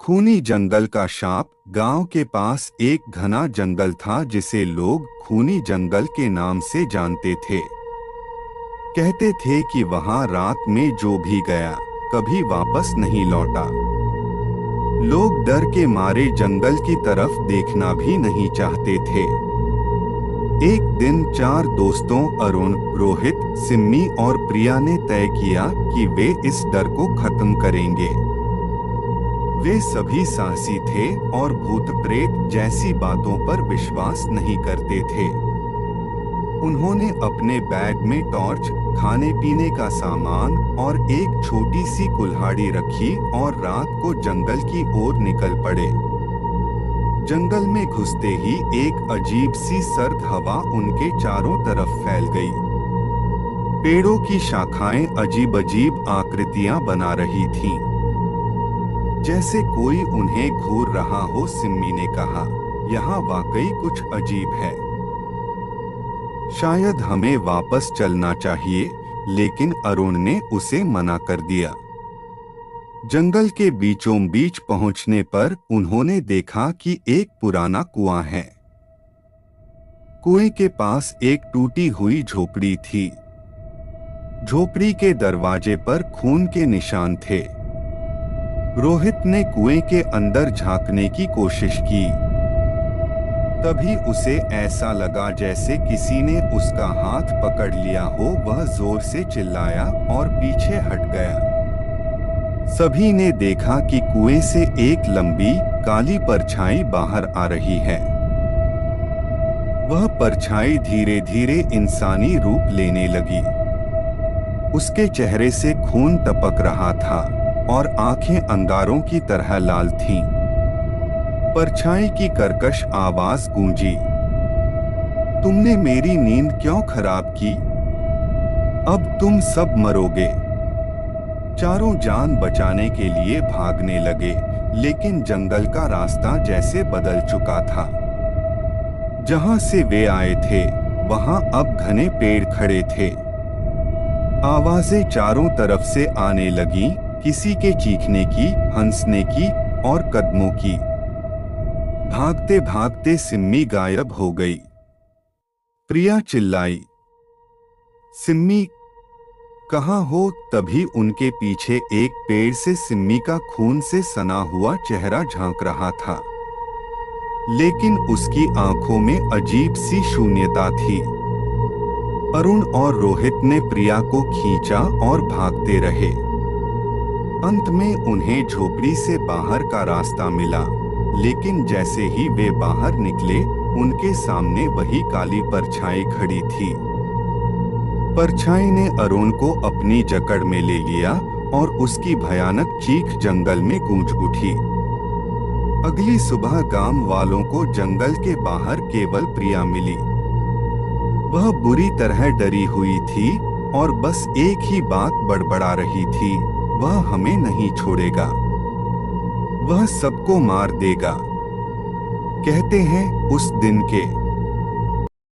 खूनी जंगल का शाप। गांव के पास एक घना जंगल था जिसे लोग खूनी जंगल के नाम से जानते थे। कहते थे कि वहां रात में जो भी गया कभी वापस नहीं लौटा। लोग डर के मारे जंगल की तरफ देखना भी नहीं चाहते थे। एक दिन 4 दोस्तों अरुण, रोहित, सिम्मी और प्रिया ने तय किया कि वे इस डर को खत्म करेंगे। वे सभी साहसी थे और भूत प्रेत जैसी बातों पर विश्वास नहीं करते थे। उन्होंने अपने बैग में टॉर्च, खाने पीने का सामान और एक छोटी सी कुल्हाड़ी रखी और रात को जंगल की ओर निकल पड़े। जंगल में घुसते ही एक अजीब सी सर्द हवा उनके चारों तरफ फैल गई। पेड़ों की शाखाएं अजीब अजीब आकृतियां बना रही थीं, जैसे कोई उन्हें घूर रहा हो। सिम्मी ने कहा, यहाँ वाकई कुछ अजीब है। शायद हमें वापस चलना चाहिए, लेकिन अरुण ने उसे मना कर दिया। जंगल के बीचों बीच पहुंचने पर उन्होंने देखा कि एक पुराना कुआं है। कुएं के पास एक टूटी हुई झोपड़ी थी। झोपड़ी के दरवाजे पर खून के निशान थे। रोहित ने कुएं के अंदर झांकने की कोशिश की। तभी उसे ऐसा लगा जैसे किसी ने उसका हाथ पकड़ लिया हो। वह जोर से चिल्लाया और पीछे हट गया। सभी ने देखा कि कुएं से एक लंबी काली परछाई बाहर आ रही है। वह परछाई धीरे धीरे इंसानी रूप लेने लगी। उसके चेहरे से खून टपक रहा था और आंखें अंगारों की तरह लाल थीं। परछाई की कर्कश आवाज गूंजी, तुमने मेरी नींद क्यों खराब की? अब तुम सब मरोगे। चारों जान बचाने के लिए भागने लगे, लेकिन जंगल का रास्ता जैसे बदल चुका था। जहां से वे आए थे वहां अब घने पेड़ खड़े थे। आवाजें चारों तरफ से आने लगीं, किसी के चीखने की, हंसने की और कदमों की। भागते भागते सिम्मी गायब हो गई। प्रिया चिल्लाई, सिम्मी कहाँ हो? तभी उनके पीछे एक पेड़ से सिम्मी का खून से सना हुआ चेहरा झांक रहा था, लेकिन उसकी आंखों में अजीब सी शून्यता थी। अरुण और रोहित ने प्रिया को खींचा और भागते रहे। अंत में उन्हें झोपड़ी से बाहर का रास्ता मिला, लेकिन जैसे ही वे बाहर निकले उनके सामने वही काली परछाई खड़ी थी। परछाई ने अरुण को अपनी जकड़ में ले लिया और उसकी भयानक चीख जंगल में गूंज उठी। अगली सुबह गांव वालों को जंगल के बाहर केवल प्रिया मिली। वह बुरी तरह डरी हुई थी और बस एक ही बात बड़बड़ा रही थी, वह हमें नहीं छोड़ेगा, वह सबको मार देगा। कहते हैं उस दिन के